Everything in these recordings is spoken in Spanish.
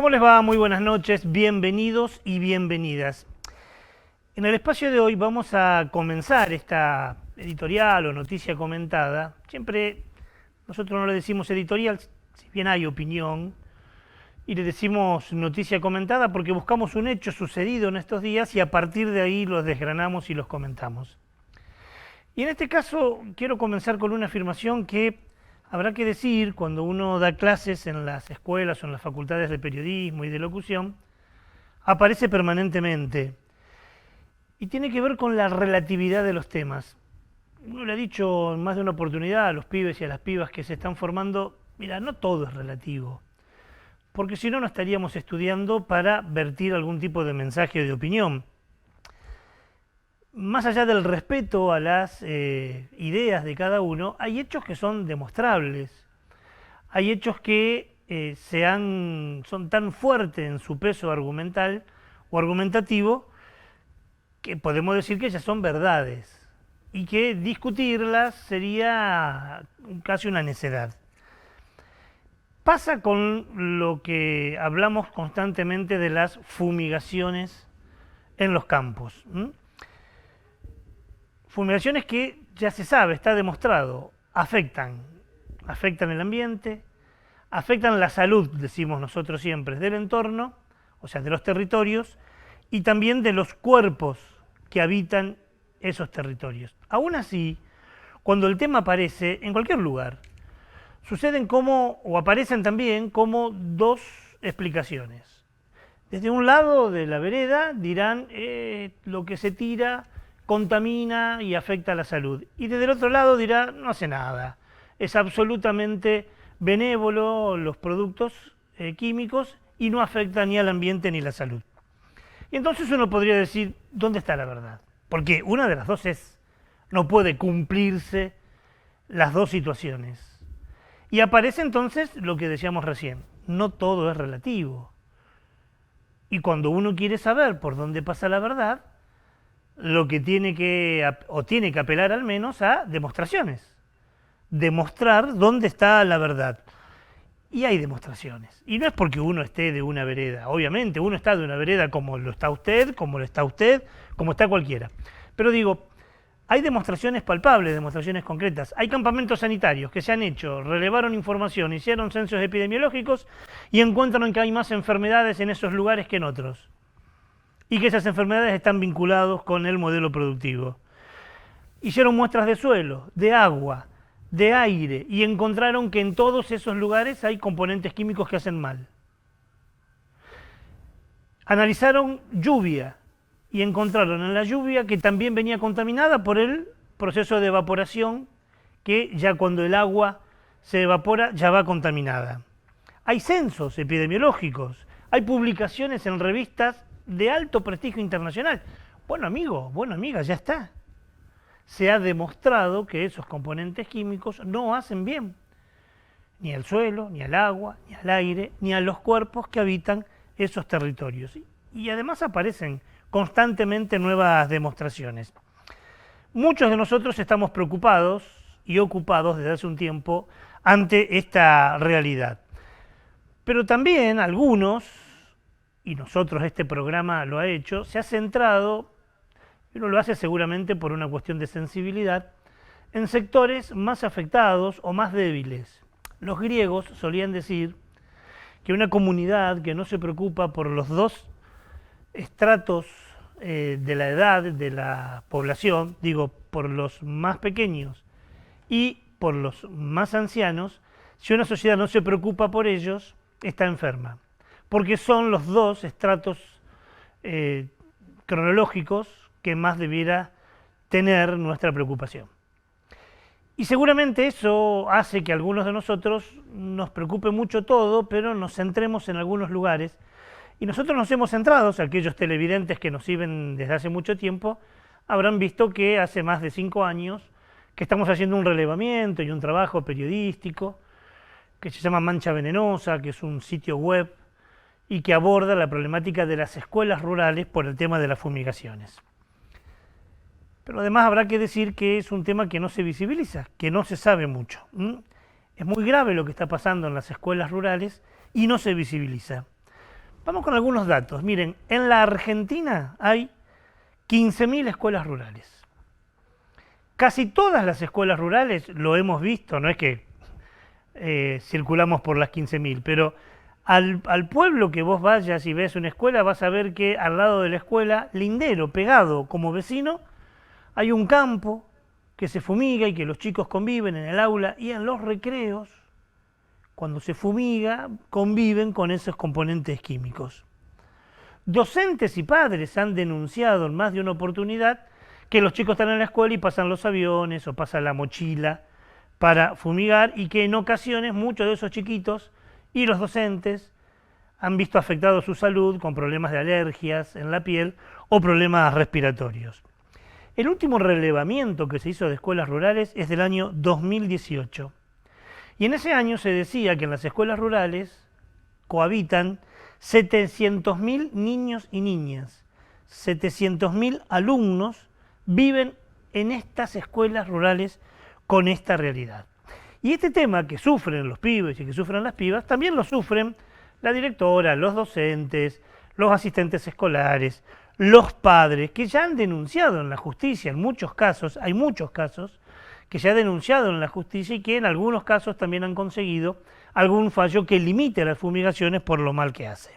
¿Cómo les va? Muy buenas noches, bienvenidos y bienvenidas. En el espacio de hoy vamos a comenzar esta editorial o noticia comentada. Siempre nosotros no le decimos editorial, si bien hay opinión, y le decimos noticia comentada porque buscamos un hecho sucedido en estos días y a partir de ahí los desgranamos y los comentamos. Y en este caso quiero comenzar con una afirmación que habrá que decir cuando uno da clases en las escuelas o en las facultades de periodismo y de locución, aparece permanentemente y tiene que ver con la relatividad de los temas. Uno le ha dicho en más de una oportunidad a los pibes y a las pibas que se están formando, mira, no todo es relativo, porque si no, no estaríamos estudiando para vertir algún tipo de mensaje o de opinión. Más allá del respeto a las ideas de cada uno, hay hechos que son demostrables. Hay hechos que son tan fuertes en su peso argumental o argumentativo que podemos decir que ya son verdades y que discutirlas sería casi una necedad. Pasa con lo que hablamos constantemente de las fumigaciones en los campos. Fumigaciones que ya se sabe, está demostrado, afectan el ambiente, afectan la salud, decimos nosotros siempre, del entorno, o sea, de los territorios, y también de los cuerpos que habitan esos territorios. Aún así, cuando el tema aparece en cualquier lugar, suceden o aparecen también como dos explicaciones. Desde un lado de la vereda dirán lo que se tira contamina y afecta a la salud. Y desde el otro lado dirá, no hace nada. Es absolutamente benévolo los productos químicos y no afecta ni al ambiente ni a la salud. Y entonces uno podría decir, ¿dónde está la verdad? Porque una de las dos no puede cumplirse las dos situaciones. Y aparece entonces lo que decíamos recién, no todo es relativo. Y cuando uno quiere saber por dónde pasa la verdad, lo que tiene que apelar al menos a demostraciones. Demostrar dónde está la verdad. Y hay demostraciones. Y no es porque uno esté de una vereda. Obviamente, uno está de una vereda como lo está usted, como está cualquiera. Pero digo, hay demostraciones palpables, demostraciones concretas. Hay campamentos sanitarios que se han hecho, relevaron información, hicieron censos epidemiológicos y encuentran que hay más enfermedades en esos lugares que en otros. Y que esas enfermedades están vinculadas con el modelo productivo. Hicieron muestras de suelo, de agua, de aire, y encontraron que en todos esos lugares hay componentes químicos que hacen mal. Analizaron lluvia y encontraron en la lluvia que también venía contaminada por el proceso de evaporación, que ya cuando el agua se evapora ya va contaminada. Hay censos epidemiológicos, hay publicaciones en revistas de alto prestigio internacional. Bueno, amigo, bueno, amiga, ya está. Se ha demostrado que esos componentes químicos no hacen bien ni al suelo, ni al agua, ni al aire, ni a los cuerpos que habitan esos territorios. Y además aparecen constantemente nuevas demostraciones. Muchos de nosotros estamos preocupados y ocupados desde hace un tiempo ante esta realidad. Pero también algunos, y nosotros este programa lo ha hecho, se ha centrado, y uno lo hace seguramente por una cuestión de sensibilidad, en sectores más afectados o más débiles. Los griegos solían decir que una comunidad que no se preocupa por los dos estratos de la edad de la población, digo, por los más pequeños y por los más ancianos, si una sociedad no se preocupa por ellos, está enferma. Porque son los dos estratos cronológicos que más debiera tener nuestra preocupación. Y seguramente eso hace que a algunos de nosotros nos preocupe mucho todo, pero nos centremos en algunos lugares. Y nosotros nos hemos centrado, aquellos televidentes que nos siguen desde hace mucho tiempo, habrán visto que hace más de 5 años que estamos haciendo un relevamiento y un trabajo periodístico que se llama Mancha Venenosa, que es un sitio web y que aborda la problemática de las escuelas rurales por el tema de las fumigaciones. Pero además habrá que decir que es un tema que no se visibiliza, que no se sabe mucho. Es muy grave lo que está pasando en las escuelas rurales y no se visibiliza. Vamos con algunos datos. Miren, en la Argentina hay 15.000 escuelas rurales. Casi todas las escuelas rurales, lo hemos visto, no es que circulamos por las 15.000, pero al pueblo que vos vayas y ves una escuela, vas a ver que al lado de la escuela, lindero, pegado como vecino, hay un campo que se fumiga y que los chicos conviven en el aula y en los recreos, cuando se fumiga, conviven con esos componentes químicos. Docentes y padres han denunciado en más de una oportunidad que los chicos están en la escuela y pasan los aviones o pasan la mochila para fumigar y que en ocasiones muchos de esos chiquitos y los docentes han visto afectado su salud con problemas de alergias en la piel o problemas respiratorios. El último relevamiento que se hizo de escuelas rurales es del año 2018. Y en ese año se decía que en las escuelas rurales cohabitan 700.000 niños y niñas. 700.000 alumnos viven en estas escuelas rurales con esta realidad. Y este tema que sufren los pibes y que sufren las pibas, también lo sufren la directora, los docentes, los asistentes escolares, los padres, que ya han denunciado en la justicia, en muchos casos, hay muchos casos, que se ha denunciado en la justicia y que en algunos casos también han conseguido algún fallo que limite las fumigaciones por lo mal que hace.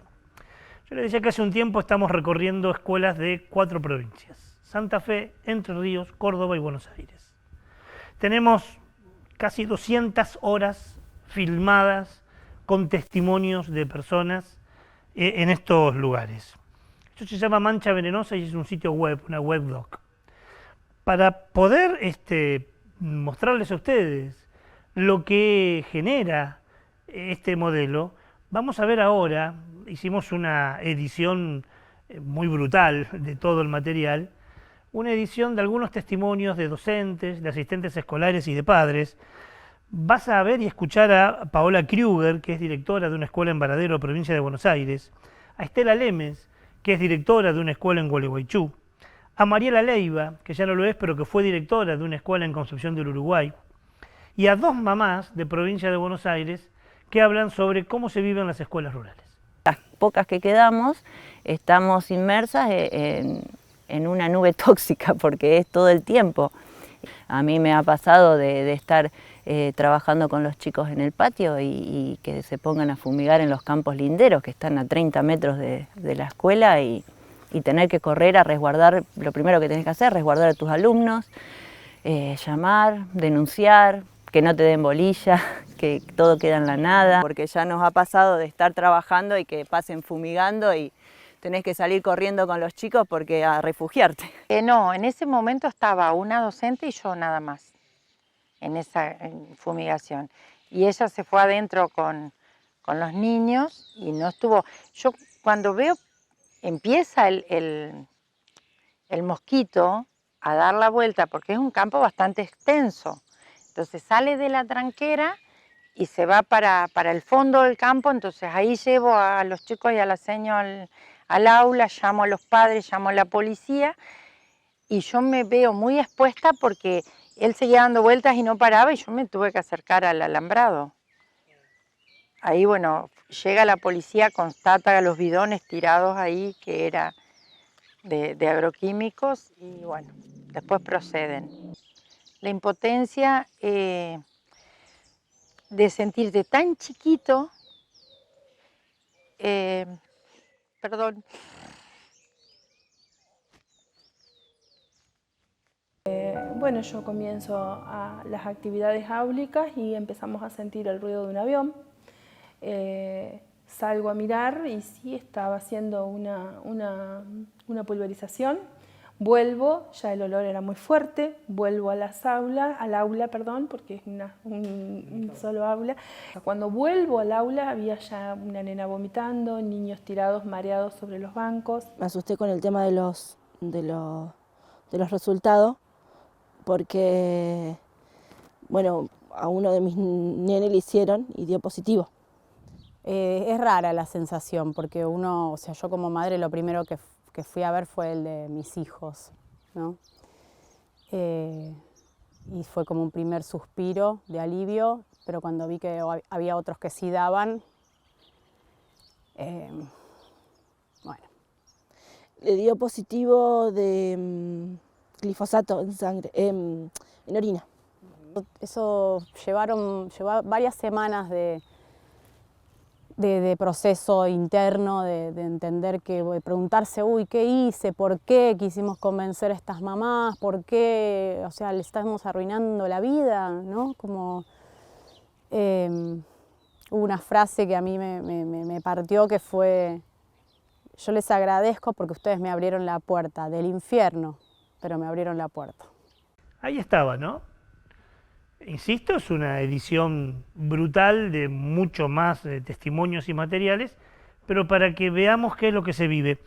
Yo les decía que hace un tiempo estamos recorriendo escuelas de 4 provincias: Santa Fe, Entre Ríos, Córdoba y Buenos Aires. Tenemos casi 200 horas filmadas con testimonios de personas en estos lugares. Esto se llama Mancha Venenosa y es un sitio web, una webdoc. Para poder mostrarles a ustedes lo que genera este modelo, vamos a ver ahora, hicimos una edición muy brutal de todo el material, una edición de algunos testimonios de docentes, de asistentes escolares y de padres. Vas a ver y escuchar a Paola Kruger, que es directora de una escuela en Varadero, provincia de Buenos Aires, a Estela Lemes, que es directora de una escuela en Gualeguaychú, a Mariela Leiva, que ya no lo es, pero que fue directora de una escuela en Concepción del Uruguay, y a 2 mamás de provincia de Buenos Aires que hablan sobre cómo se vive en las escuelas rurales. Las pocas que quedamos estamos inmersas en una nube tóxica porque es todo el tiempo. A mí me ha pasado de estar trabajando con los chicos en el patio y que se pongan a fumigar en los campos linderos que están a 30 metros de la escuela y tener que correr a resguardar. Lo primero que tenés que hacer es resguardar a tus alumnos, llamar, denunciar, que no te den bolilla, que todo queda en la nada, porque ya nos ha pasado de estar trabajando y que pasen fumigando y tenés que salir corriendo con los chicos porque a refugiarte. No, en ese momento estaba una docente y yo nada más en esa fumigación. Y ella se fue adentro con los niños y no estuvo. Yo cuando veo, empieza el mosquito a dar la vuelta, porque es un campo bastante extenso. Entonces sale de la tranquera y se va para el fondo del campo, entonces ahí llevo a los chicos y a la señora al aula, llamo a los padres, llamo a la policía y yo me veo muy expuesta porque él seguía dando vueltas y no paraba y yo me tuve que acercar al alambrado. Ahí, bueno, llega la policía, constata los bidones tirados ahí que era de agroquímicos y bueno, después proceden. La impotencia de sentirte tan chiquito, perdón. Bueno, yo comienzo a las actividades áulicas y empezamos a sentir el ruido de un avión. Salgo a mirar y sí, estaba haciendo una pulverización. Vuelvo, ya el olor era muy fuerte, vuelvo al aula, porque es un solo aula. Cuando vuelvo al aula había ya una nena vomitando, niños tirados, mareados sobre los bancos. Me asusté con el tema de los resultados, porque bueno, a uno de mis nenes le hicieron y dio positivo. Es rara la sensación, porque uno, o sea, yo como madre lo primero que fui a ver fue el de mis hijos, ¿no? Y fue como un primer suspiro de alivio, pero cuando vi que había otros que sí daban, Le dio positivo de glifosato en sangre, en orina. Eso llevó varias semanas de proceso interno, de entender de preguntarse, uy, ¿qué hice? ¿Por qué quisimos convencer a estas mamás? ¿Por qué? O sea, le estamos arruinando la vida, ¿no? Como hubo una frase que a mí me partió, que fue: yo les agradezco porque ustedes me abrieron la puerta del infierno, pero me abrieron la puerta. Ahí estaba, ¿no? Insisto, es una edición brutal de mucho más testimonios y materiales, pero para que veamos qué es lo que se vive.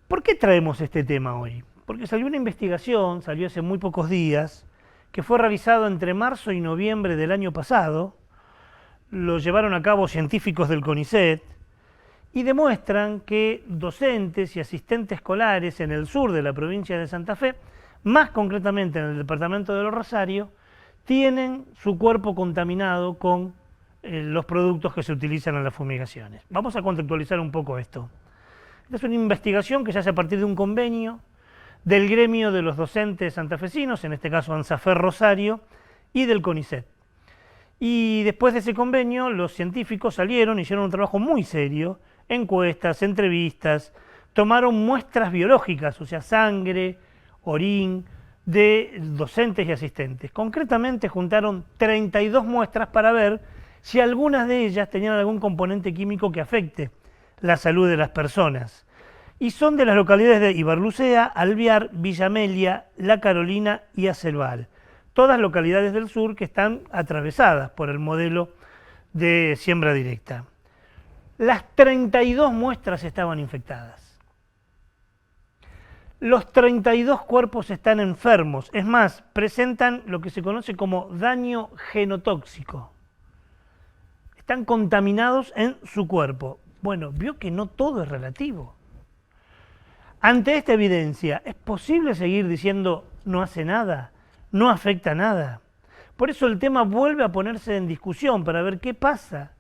¿Por qué traemos este tema hoy? Porque salió una investigación, salió hace muy pocos días, que fue realizado entre marzo y noviembre del año pasado. Lo llevaron a cabo científicos del CONICET y demuestran que docentes y asistentes escolares en el sur de la provincia de Santa Fe, más concretamente en el departamento de Los Rosarios, tienen su cuerpo contaminado con los productos que se utilizan en las fumigaciones. Vamos a contextualizar un poco esto. Esta es una investigación que se hace a partir de un convenio del gremio de los docentes santafesinos, en este caso ANSAFER Rosario, y del CONICET. Y después de ese convenio, los científicos salieron, hicieron un trabajo muy serio, encuestas, entrevistas, tomaron muestras biológicas, o sea, sangre, orín, de docentes y asistentes. Concretamente juntaron 32 muestras para ver si algunas de ellas tenían algún componente químico que afecte la salud de las personas. Y son de las localidades de Ibarlucea, Alvear, Villa Amelia, La Carolina y Acelval. Todas localidades del sur que están atravesadas por el modelo de siembra directa. Las 32 muestras estaban infectadas. Los 32 cuerpos están enfermos, es más, presentan lo que se conoce como daño genotóxico. Están contaminados en su cuerpo. Bueno, vio que no todo es relativo. Ante esta evidencia, ¿es posible seguir diciendo no hace nada, no afecta nada? Por eso el tema vuelve a ponerse en discusión para ver qué pasa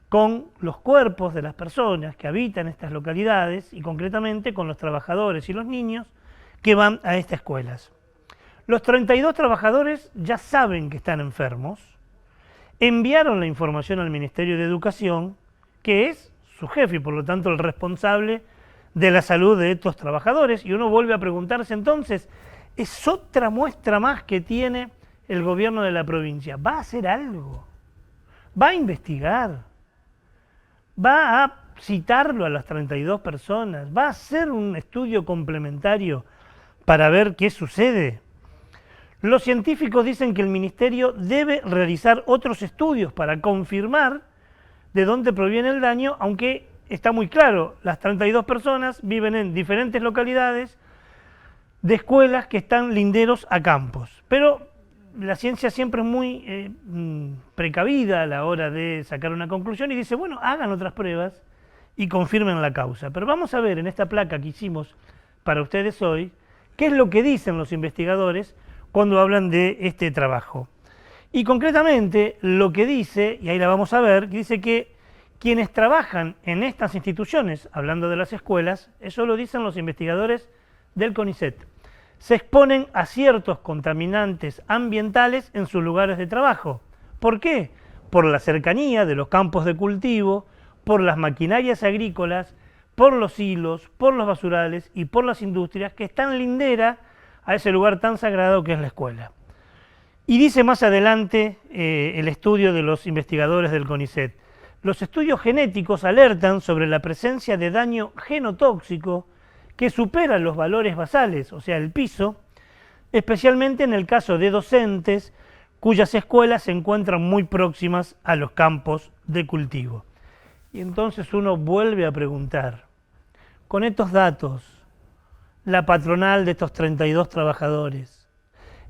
con los cuerpos de las personas que habitan estas localidades y concretamente con los trabajadores y los niños que van a estas escuelas. Los 32 trabajadores ya saben que están enfermos, enviaron la información al Ministerio de Educación, que es su jefe y por lo tanto el responsable de la salud de estos trabajadores, y uno vuelve a preguntarse entonces, ¿es otra muestra más que tiene el gobierno de la provincia? ¿Va a hacer algo? ¿Va a investigar? ¿Va a citarlo a las 32 personas? ¿Va a hacer un estudio complementario para ver qué sucede? Los científicos dicen que el ministerio debe realizar otros estudios para confirmar de dónde proviene el daño, aunque está muy claro, las 32 personas viven en diferentes localidades de escuelas que están linderos a campos. Pero la ciencia siempre es muy precavida a la hora de sacar una conclusión y dice, bueno, hagan otras pruebas y confirmen la causa. Pero vamos a ver en esta placa que hicimos para ustedes hoy, qué es lo que dicen los investigadores cuando hablan de este trabajo. Y concretamente lo que dice, y ahí la vamos a ver, dice que quienes trabajan en estas instituciones, hablando de las escuelas, eso lo dicen los investigadores del CONICET, se exponen a ciertos contaminantes ambientales en sus lugares de trabajo. ¿Por qué? Por la cercanía de los campos de cultivo, por las maquinarias agrícolas, por los hilos, por los basurales y por las industrias que están linderas a ese lugar tan sagrado que es la escuela. Y dice más adelante el estudio de los investigadores del CONICET, los estudios genéticos alertan sobre la presencia de daño genotóxico que supera los valores basales, o sea, el piso, especialmente en el caso de docentes cuyas escuelas se encuentran muy próximas a los campos de cultivo. Y entonces uno vuelve a preguntar, con estos datos, la patronal de estos 32 trabajadores,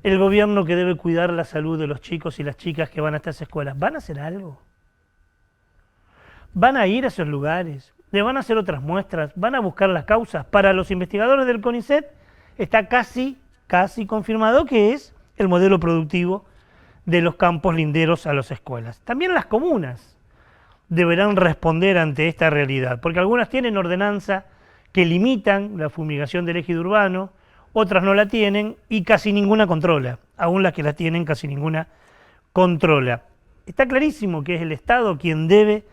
el gobierno que debe cuidar la salud de los chicos y las chicas que van a estas escuelas, ¿van a hacer algo? ¿Van a ir a esos lugares? ¿Le van a hacer otras muestras? ¿Van a buscar las causas? Para los investigadores del CONICET está casi confirmado que es el modelo productivo de los campos linderos a las escuelas. También las comunas deberán responder ante esta realidad, porque algunas tienen ordenanza que limitan la fumigación del ejido urbano, otras no la tienen y casi ninguna controla. Aún las que la tienen, casi ninguna controla. Está clarísimo que es el Estado quien debe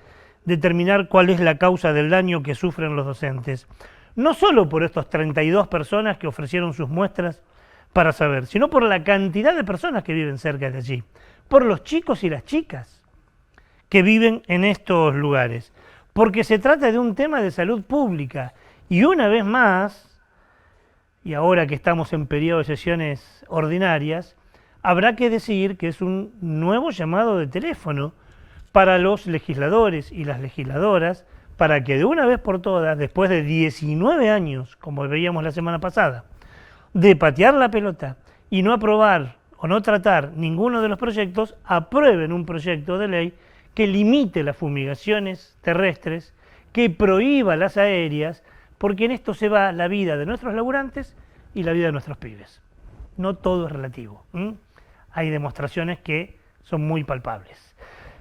determinar cuál es la causa del daño que sufren los docentes. No solo por estas 32 personas que ofrecieron sus muestras para saber, sino por la cantidad de personas que viven cerca de allí, por los chicos y las chicas que viven en estos lugares, porque se trata de un tema de salud pública. Y una vez más, y ahora que estamos en periodo de sesiones ordinarias, habrá que decir que es un nuevo llamado de teléfono para los legisladores y las legisladoras, para que de una vez por todas, después de 19 años, como veíamos la semana pasada, de patear la pelota y no aprobar o no tratar ninguno de los proyectos, aprueben un proyecto de ley que limite las fumigaciones terrestres, que prohíba las aéreas, porque en esto se va la vida de nuestros laburantes y la vida de nuestros pibes. No todo es relativo. Hay demostraciones que son muy palpables.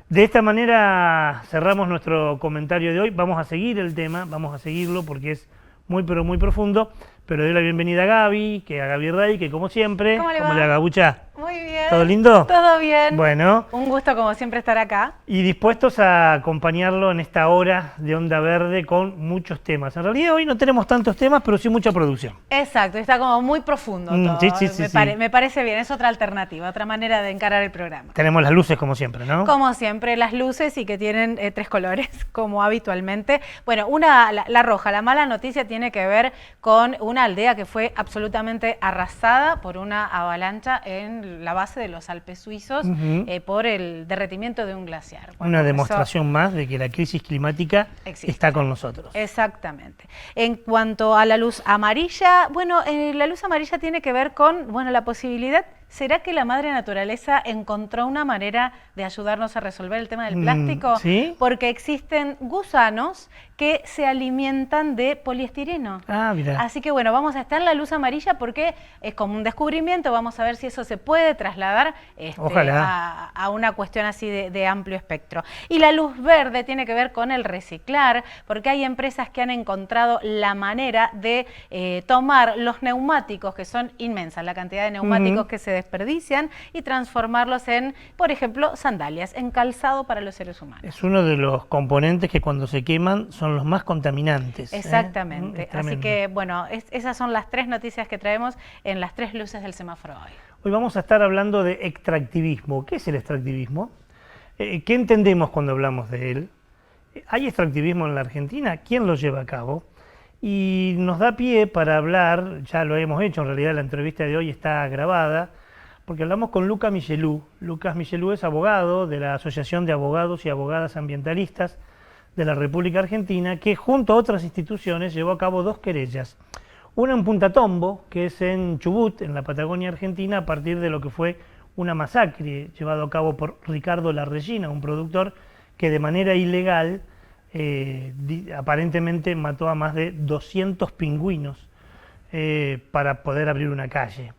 De esta manera cerramos nuestro comentario de hoy. Vamos a seguir el tema, vamos a seguirlo porque es muy pero muy profundo, pero doy la bienvenida a Gaby, a Gaby Rey, que como siempre, ¿Cómo le va? ¿cómo le va, Gabucha? Muy bien. ¿Todo lindo? Todo bien. Bueno. Un gusto como siempre estar acá. Y dispuestos a acompañarlo en esta hora de Onda Verde con muchos temas. En realidad hoy no tenemos tantos temas, pero sí mucha producción. Exacto, está como muy profundo todo. Sí. Me parece bien, es otra alternativa, otra manera de encarar el programa. Tenemos las luces como siempre, ¿no? Como siempre, las luces y que tienen 3 colores, como habitualmente. Bueno, la roja, la mala noticia tiene que ver con una aldea que fue absolutamente arrasada por una avalancha en la base de los Alpes suizos por el derretimiento de un glaciar. Bueno, una demostración más de que la crisis climática está con nosotros. Exactamente. En cuanto a la luz amarilla, bueno, la luz amarilla tiene que ver con, la posibilidad. ¿Será que la madre naturaleza encontró una manera de ayudarnos a resolver el tema del plástico? ¿Sí? Porque existen gusanos que se alimentan de poliestireno. Ah, mira. Así que bueno, vamos a estar en la luz amarilla porque es como un descubrimiento, vamos a ver si eso se puede trasladar a una cuestión así de amplio espectro. Y la luz verde tiene que ver con el reciclar, porque hay empresas que han encontrado la manera de tomar los neumáticos, que son inmensas, la cantidad de neumáticos que se desperdician, y transformarlos en, por ejemplo, sandalias, en calzado para los seres humanos. Es uno de los componentes que cuando se queman son los más contaminantes. Exactamente. Así que, bueno, esas son las 3 noticias que traemos en las 3 luces del semáforo hoy. Hoy vamos a estar hablando de extractivismo. ¿Qué es el extractivismo? ¿Qué entendemos cuando hablamos de él? ¿Hay extractivismo en la Argentina? ¿Quién lo lleva a cabo? Y nos da pie para hablar, ya lo hemos hecho, en realidad la entrevista de hoy está grabada, porque hablamos con Lucas Michelou. Lucas Michelou es abogado de la Asociación de Abogados y Abogadas Ambientalistas de la República Argentina, que junto a otras instituciones llevó a cabo 2 querellas. Una en Punta Tombo, que es en Chubut, en la Patagonia Argentina, a partir de lo que fue una masacre llevado a cabo por Ricardo Larrellina, un productor que de manera ilegal aparentemente mató a más de 200 pingüinos para poder abrir una calle.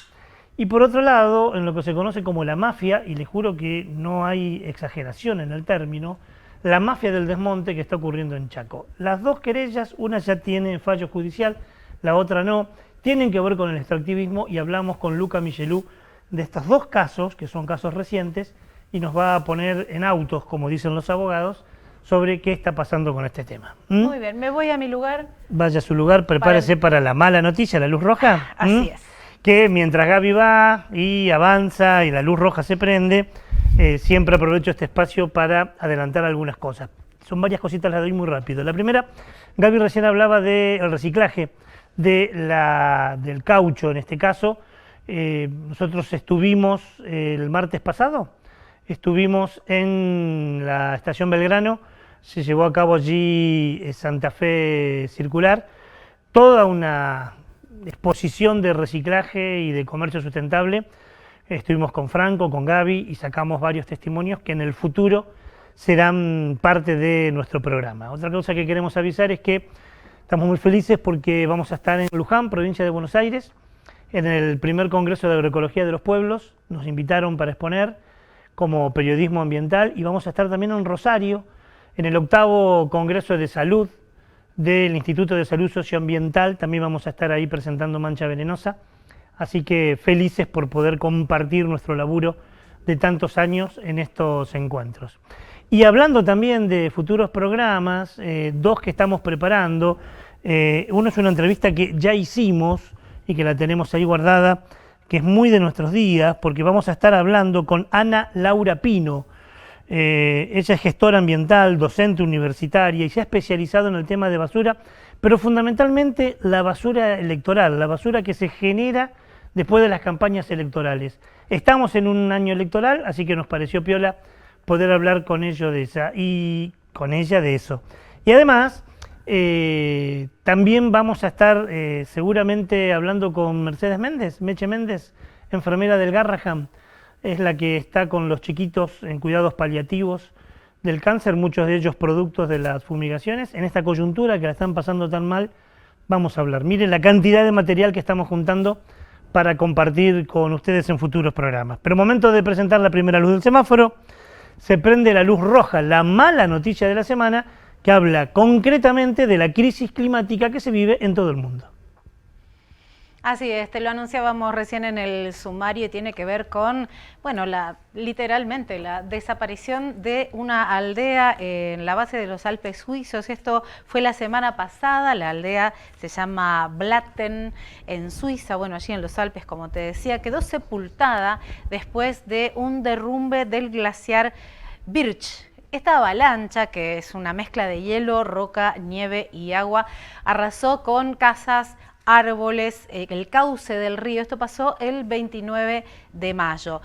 Y por otro lado, en lo que se conoce como la mafia, y les juro que no hay exageración en el término, la mafia del desmonte que está ocurriendo en Chaco. Las 2 querellas, una ya tiene fallo judicial, la otra no, tienen que ver con el extractivismo, y hablamos con Lucas Michelou de estos 2 casos, que son casos recientes, y nos va a poner en autos, como dicen los abogados, sobre qué está pasando con este tema. Muy bien, me voy a mi lugar. Vaya a su lugar, prepárese para la mala noticia, la luz roja. Así es. Que mientras Gaby va y avanza y la luz roja se prende, siempre aprovecho este espacio para adelantar algunas cosas. Son varias cositas, las doy muy rápido. La primera, Gaby recién hablaba del reciclaje del caucho, en este caso. Nosotros estuvimos el martes pasado, estuvimos en la estación Belgrano, se llevó a cabo allí Santa Fe Circular, toda una exposición de reciclaje y de comercio sustentable. Estuvimos con Franco, con Gaby, y sacamos varios testimonios que en el futuro serán parte de nuestro programa. Otra cosa que queremos avisar es que estamos muy felices porque vamos a estar en Luján, provincia de Buenos Aires, en el primer Congreso de Agroecología de los Pueblos. Nos invitaron para exponer como periodismo ambiental, y vamos a estar también en Rosario, en el 8º Congreso de Salud del Instituto de Salud Socioambiental. También vamos a estar ahí presentando Mancha Venenosa. Así que felices por poder compartir nuestro laburo de tantos años en estos encuentros. Y hablando también de futuros programas, dos que estamos preparando. Uno es una entrevista que ya hicimos y que la tenemos ahí guardada, que es muy de nuestros días, porque vamos a estar hablando con Ana Laura Pino. Ella es gestora ambiental, docente universitaria y se ha especializado en el tema de basura, pero fundamentalmente la basura electoral, la basura que se genera después de las campañas electorales. Estamos en un año electoral, así que nos pareció piola poder hablar con ella de eso. Y además, también vamos a estar seguramente hablando con Mercedes Méndez, Meche Méndez, enfermera del Garrahan. Es la que está con los chiquitos en cuidados paliativos del cáncer, muchos de ellos productos de las fumigaciones. En esta coyuntura que la están pasando tan mal, vamos a hablar. Miren la cantidad de material que estamos juntando para compartir con ustedes en futuros programas. Pero momento de presentar la primera luz del semáforo. Se prende la luz roja, la mala noticia de la semana, que habla concretamente de la crisis climática que se vive en todo el mundo. Así es, te lo anunciábamos recién en el sumario y tiene que ver con, bueno, literalmente la desaparición de una aldea en la base de los Alpes suizos. Esto fue la semana pasada, la aldea se llama Blatten en Suiza, bueno, allí en los Alpes, como te decía, quedó sepultada después de un derrumbe del glaciar Birch. Esta avalancha, que es una mezcla de hielo, roca, nieve y agua, arrasó con casas, árboles, el cauce del río. Esto pasó el 29 de mayo.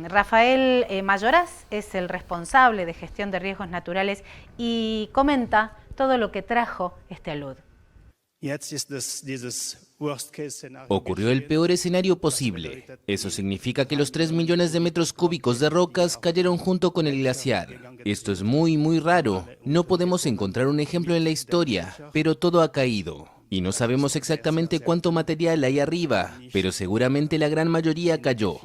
Rafael Mayoraz es el responsable de gestión de riesgos naturales y comenta todo lo que trajo este alud. Ocurrió el peor escenario posible. Eso significa que los 3 millones de metros cúbicos de rocas cayeron junto con el glaciar. Esto es muy raro. No podemos encontrar un ejemplo en la historia, pero todo ha caído. Y no sabemos exactamente cuánto material hay arriba, pero seguramente la gran mayoría cayó.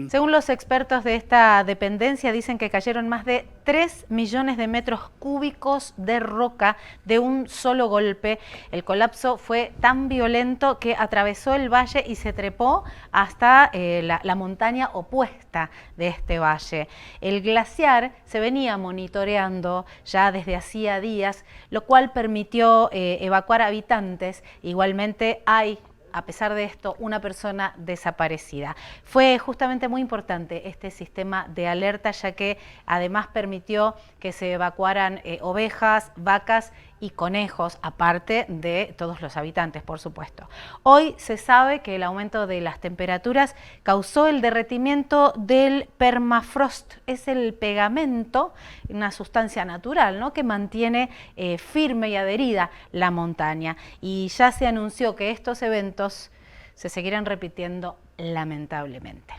Según los expertos de esta dependencia, dicen que cayeron más de 3 millones de metros cúbicos de roca de un solo golpe. El colapso fue tan violento que atravesó el valle y se trepó hasta la montaña opuesta de este valle. El glaciar se venía monitoreando ya desde hacía días, lo cual permitió evacuar habitantes. Igualmente hay, a pesar de esto, una persona desaparecida. Fue justamente muy importante este sistema de alerta, ya que además permitió que se evacuaran ovejas, vacas y conejos, aparte de todos los habitantes, por supuesto. Hoy se sabe que el aumento de las temperaturas causó el derretimiento del permafrost. Es el pegamento, una sustancia natural, ¿no?, que mantiene firme y adherida la montaña. Y ya se anunció que estos eventos se seguirán repitiendo lamentablemente.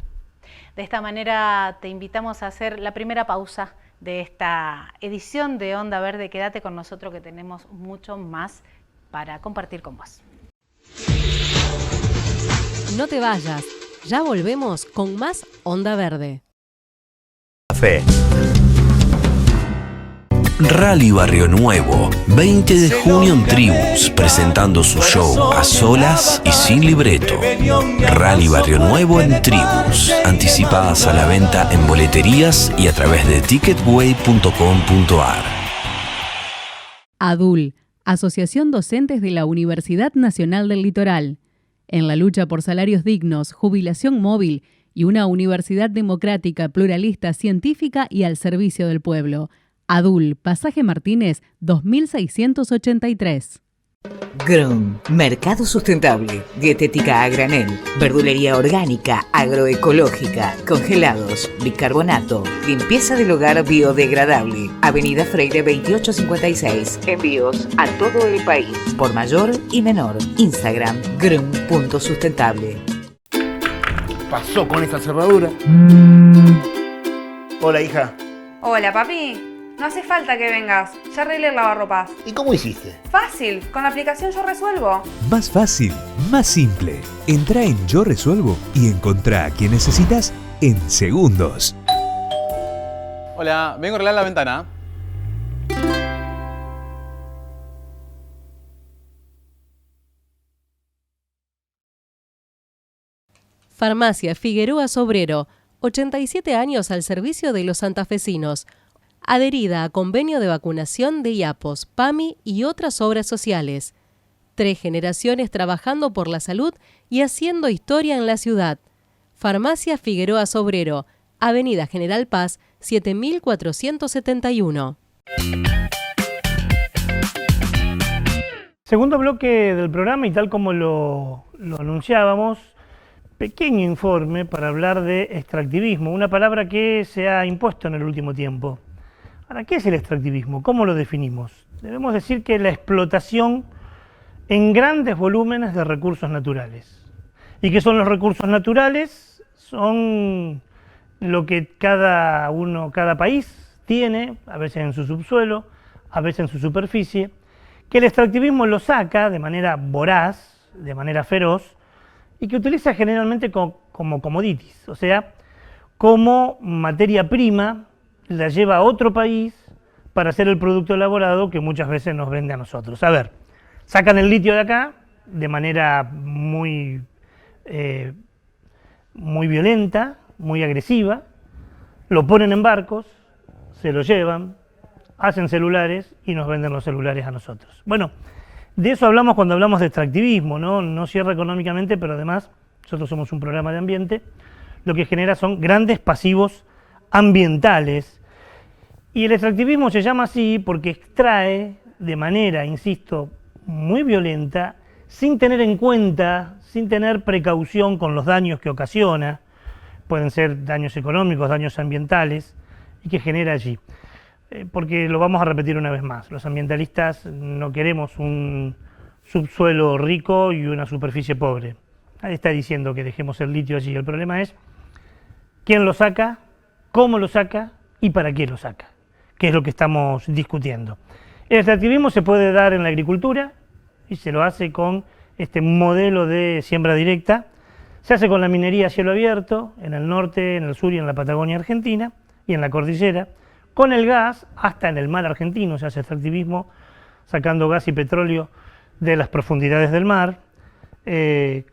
De esta manera te invitamos a hacer la primera pausa de esta edición de Onda Verde. Quédate con nosotros que tenemos mucho más para compartir con vos. No te vayas, ya volvemos con más Onda Verde. Café. Rally Barrio Nuevo, 20 de junio en Tribus, presentando su show a solas y sin libreto. Rally Barrio Nuevo en Tribus, anticipadas a la venta en boleterías y a través de ticketway.com.ar. ADUL, Asociación Docentes de la Universidad Nacional del Litoral. En la lucha por salarios dignos, jubilación móvil y una universidad democrática, pluralista, científica y al servicio del pueblo. ADUL, Pasaje Martínez, 2683. GRON, Mercado Sustentable, Dietética a granel, Verdulería orgánica, agroecológica, congelados, bicarbonato, limpieza del hogar biodegradable, Avenida Freire 2856, envíos a todo el país, por mayor y menor, Instagram, gron.sustentable. Pasó con esta cerradura. Hola, hija. Hola, papi. No hace falta que vengas, ya arreglé el lavarropas. ¿Y cómo hiciste? Fácil, con la aplicación Yo Resuelvo. Más fácil, más simple. Entrá en Yo Resuelvo y encontrá a quien necesitas en segundos. Hola, vengo a arreglar la ventana. Farmacia Figueroa Sobrero, 87 años al servicio de los santafesinos. Adherida a convenio de vacunación de IAPOS, PAMI y otras obras sociales. 3 generaciones trabajando por la salud y haciendo historia en la ciudad. Farmacia Figueroa Sobrero, Avenida General Paz, 7471. Segundo bloque del programa, y tal como lo anunciábamos, pequeño informe para hablar de extractivismo, una palabra que se ha impuesto en el último tiempo. Ahora, ¿qué es el extractivismo? ¿Cómo lo definimos? Debemos decir que la explotación en grandes volúmenes de recursos naturales. ¿Y qué son los recursos naturales? Son lo que cada país tiene, a veces en su subsuelo, a veces en su superficie, que el extractivismo lo saca de manera voraz, de manera feroz, y que utiliza generalmente como commodities, o sea, como materia prima, la lleva a otro país para hacer el producto elaborado que muchas veces nos vende a nosotros. A ver, sacan el litio de acá de manera muy violenta, muy agresiva, lo ponen en barcos, se lo llevan, hacen celulares y nos venden los celulares a nosotros. Bueno, de eso hablamos cuando hablamos de extractivismo, ¿no? No cierra económicamente, pero además nosotros somos un programa de ambiente, lo que genera son grandes pasivos ambientales. Y el extractivismo se llama así porque extrae de manera, insisto, muy violenta, sin tener en cuenta, sin tener precaución con los daños que ocasiona, pueden ser daños económicos, daños ambientales, y que genera allí. Porque lo vamos a repetir una vez más, los ambientalistas no queremos un subsuelo rico y una superficie pobre. Nadie está diciendo que dejemos el litio allí, el problema es quién lo saca, cómo lo saca y para qué lo saca, que es lo que estamos discutiendo. El extractivismo se puede dar en la agricultura y se lo hace con este modelo de siembra directa, se hace con la minería a cielo abierto, en el norte, en el sur y en la Patagonia Argentina y en la cordillera, con el gas, hasta en el mar argentino se hace extractivismo, sacando gas y petróleo de las profundidades del mar,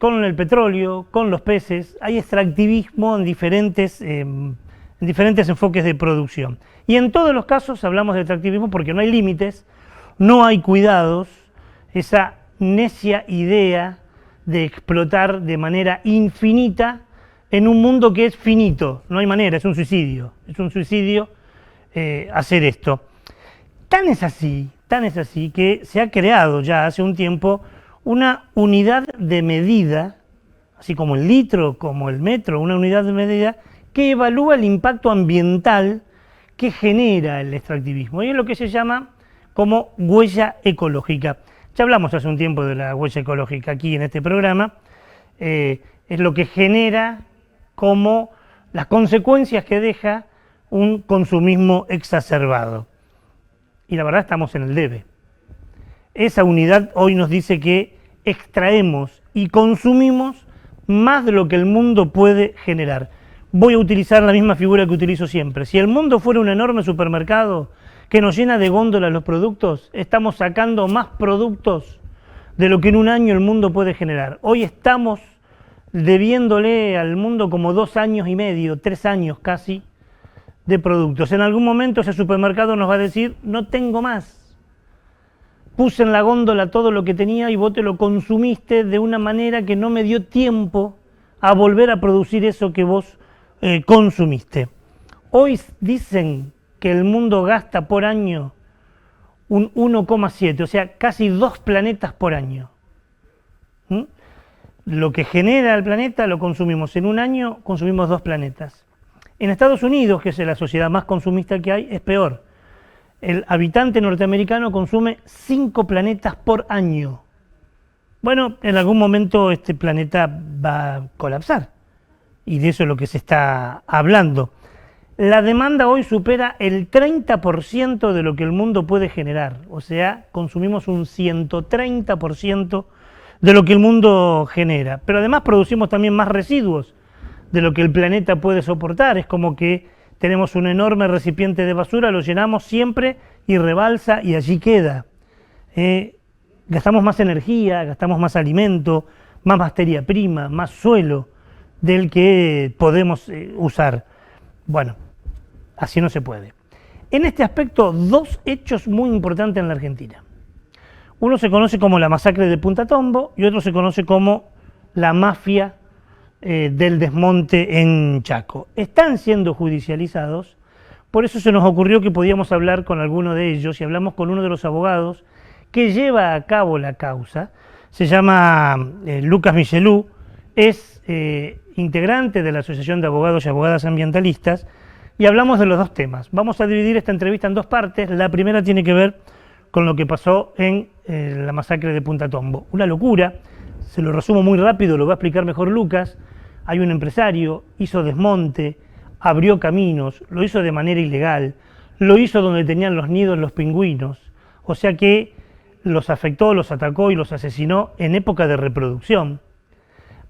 con el petróleo, con los peces, hay extractivismo en diferentes enfoques de producción. Y en todos los casos hablamos de extractivismo porque no hay límites, no hay cuidados, esa necia idea de explotar de manera infinita en un mundo que es finito, no hay manera, es un suicidio hacer esto. Tan es así que se ha creado ya hace un tiempo una unidad de medida, así como el litro, como el metro, una unidad de medida que evalúa el impacto ambiental que genera el extractivismo, y es lo que se llama como huella ecológica. Ya hablamos hace un tiempo de la huella ecológica aquí en este programa, es lo que genera como las consecuencias que deja un consumismo exacerbado. Y la verdad estamos en el debe. Esa unidad hoy nos dice que extraemos y consumimos más de lo que el mundo puede generar. Voy a utilizar la misma figura que utilizo siempre. Si el mundo fuera un enorme supermercado que nos llena de góndolas los productos, estamos sacando más productos de lo que en un año el mundo puede generar. Hoy estamos debiéndole al mundo como 2 años y medio, 3 años casi, de productos. En algún momento ese supermercado nos va a decir, no tengo más. Puse en la góndola todo lo que tenía y vos te lo consumiste de una manera que no me dio tiempo a volver a producir eso que vos consumiste. Hoy dicen que el mundo gasta por año un 1,7, o sea, casi 2 planetas por año. Lo que genera el planeta lo consumimos. En un año consumimos 2 planetas. En Estados Unidos, que es la sociedad más consumista que hay, es peor. El habitante norteamericano consume 5 planetas por año. Bueno, en algún momento este planeta va a colapsar, y de eso es lo que se está hablando. La demanda hoy supera el 30% de lo que el mundo puede generar, o sea, consumimos un 130% de lo que el mundo genera, pero además producimos también más residuos de lo que el planeta puede soportar. Es como que tenemos un enorme recipiente de basura, lo llenamos siempre y rebalsa y allí queda. Gastamos más energía, gastamos más alimento, más materia prima, más suelo del que podemos usar. Bueno, así no se puede. En este aspecto, dos hechos muy importantes en la Argentina. Uno se conoce como la masacre de Punta Tombo y otro se conoce como la mafia del desmonte en Chaco. Están siendo judicializados, por eso se nos ocurrió que podíamos hablar con alguno de ellos y hablamos con uno de los abogados que lleva a cabo la causa. Se llama Lucas Michelou, es integrante de la Asociación de Abogados y Abogadas Ambientalistas y hablamos de los dos temas. Vamos a dividir esta entrevista en dos partes. La primera tiene que ver con lo que pasó en la masacre de Punta Tombo. Una locura, se lo resumo muy rápido, lo va a explicar mejor Lucas. Hay un empresario, hizo desmonte, abrió caminos, lo hizo de manera ilegal, lo hizo donde tenían los nidos los pingüinos, o sea que los afectó, los atacó y los asesinó en época de reproducción.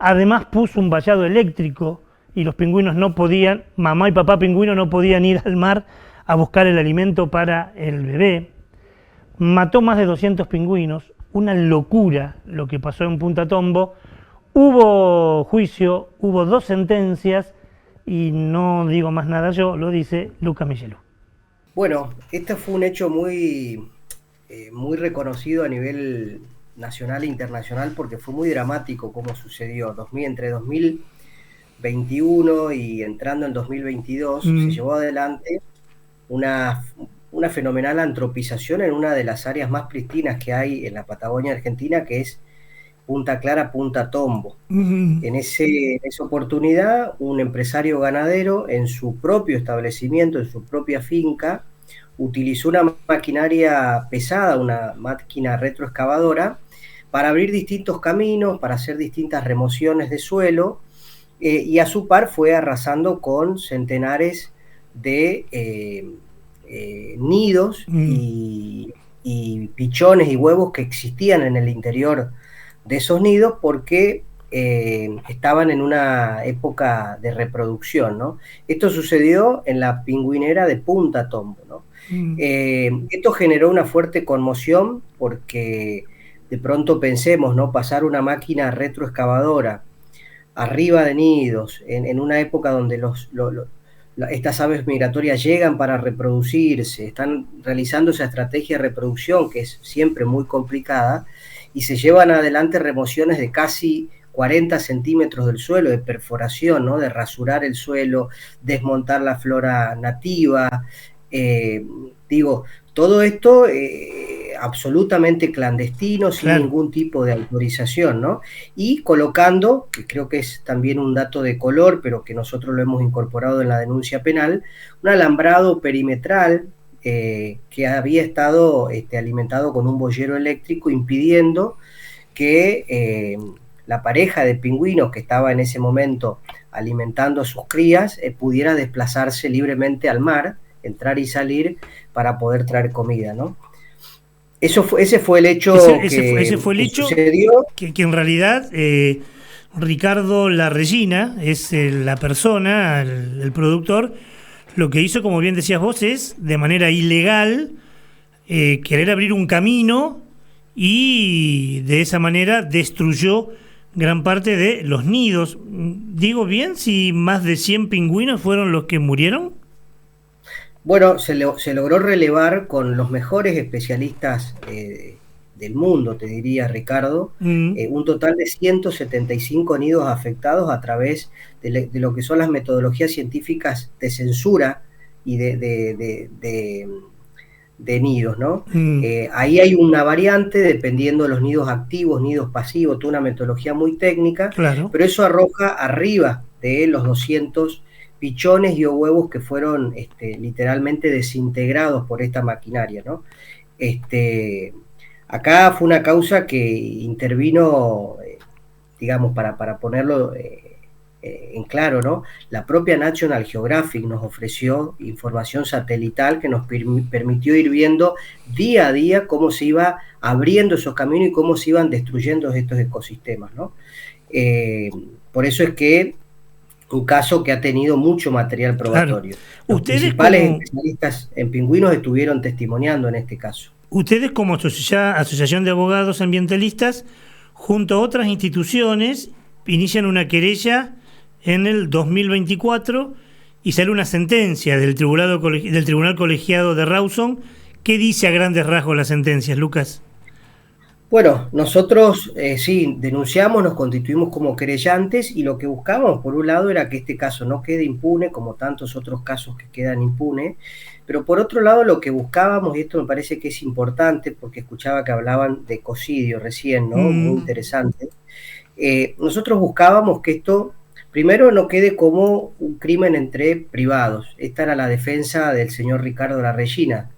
Además puso un vallado eléctrico y los pingüinos no podían, mamá y papá pingüino no podían ir al mar a buscar el alimento para el bebé. Mató más de 200 pingüinos, una locura lo que pasó en Punta Tombo. Hubo juicio, hubo 2 sentencias y no digo más nada yo, lo dice Lucas Michelou. Bueno, este fue un hecho muy reconocido a nivel nacional e internacional porque fue muy dramático como sucedió. Entre 2021 y entrando en 2022 se llevó adelante una fenomenal antropización en una de las áreas más pristinas que hay en la Patagonia Argentina, que es Punta Clara, Punta Tombo. En esa oportunidad, un empresario ganadero en su propio establecimiento, en su propia finca, utilizó una maquinaria pesada, una máquina retroexcavadora, para abrir distintos caminos, para hacer distintas remociones de suelo, y a su par fue arrasando con centenares de nidos y pichones y huevos que existían en el interior de esos nidos porque estaban en una época de reproducción, ¿no? Esto sucedió en la pingüinera de Punta Tombo, ¿no? Esto generó una fuerte conmoción porque de pronto pensemos, ¿no? Pasar una máquina retroexcavadora arriba de nidos en una época donde estas aves migratorias llegan para reproducirse, están realizando esa estrategia de reproducción que es siempre muy complicada, y se llevan adelante remociones de casi 40 centímetros del suelo, de perforación, ¿no? De rasurar el suelo, desmontar la flora nativa, todo esto absolutamente clandestino, sin ningún tipo de autorización, ¿no? Y colocando, que creo que es también un dato de color, pero que nosotros lo hemos incorporado en la denuncia penal, un alambrado perimetral que había estado alimentado con un boyero eléctrico, impidiendo que la pareja de pingüinos que estaba en ese momento alimentando a sus crías pudiera desplazarse libremente al mar, entrar y salir para poder traer comida, ¿no? Ese fue el hecho que sucedió. Que en realidad Ricardo Larregina es la persona, el productor. Lo que hizo, como bien decías vos, es de manera ilegal querer abrir un camino y de esa manera destruyó gran parte de los nidos. ¿Digo bien si más de 100 pingüinos fueron los que murieron? Bueno, se logró relevar con los mejores especialistas del mundo, te diría, Ricardo, un total de 175 nidos afectados a través de lo que son las metodologías científicas de censura y de nidos, ¿no? Ahí hay una variante dependiendo de los nidos activos, nidos pasivos, toda una metodología muy técnica, claro. Pero eso arroja arriba de los 200 pichones y o huevos que fueron literalmente desintegrados por esta maquinaria, ¿no? Acá fue una causa que intervino, digamos, para ponerlo en claro, ¿no? La propia National Geographic nos ofreció información satelital que nos permitió ir viendo día a día cómo se iba abriendo esos caminos y cómo se iban destruyendo estos ecosistemas, ¿no? Por eso es que un caso que ha tenido mucho material probatorio. Claro. Los Ustedes principales como... especialistas en pingüinos estuvieron testimoniando en este caso. Ustedes como Asociación de Abogados Ambientalistas, junto a otras instituciones, inician una querella en el 2024 y sale una sentencia del Tribunal Colegiado de Rawson. ¿Qué dice a grandes rasgos la sentencia, Lucas? Bueno, nosotros sí, denunciamos, nos constituimos como querellantes y lo que buscamos, por un lado, era que este caso no quede impune, como tantos otros casos que quedan impunes, pero por otro lado lo que buscábamos, y esto me parece que es importante, porque escuchaba que hablaban de ecocidio recién, ¿no? Muy interesante. Nosotros buscábamos que esto, primero, no quede como un crimen entre privados. Esta era la defensa del señor Ricardo Larreyna.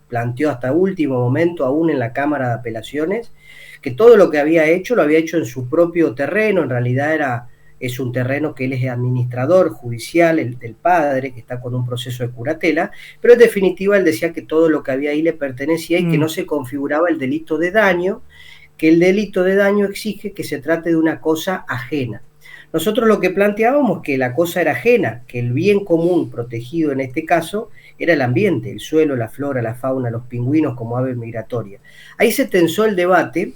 Planteó hasta último momento, aún en la Cámara de Apelaciones, que todo lo que había hecho lo había hecho en su propio terreno. En realidad es un terreno que él es administrador judicial, el del padre, que está con un proceso de curatela, pero en definitiva él decía que todo lo que había ahí le pertenecía y que no se configuraba el delito de daño, que el delito de daño exige que se trate de una cosa ajena. Nosotros lo que planteábamos es que la cosa era ajena, que el bien común protegido en este caso era el ambiente, el suelo, la flora, la fauna, los pingüinos como ave migratoria. Ahí se tensó el debate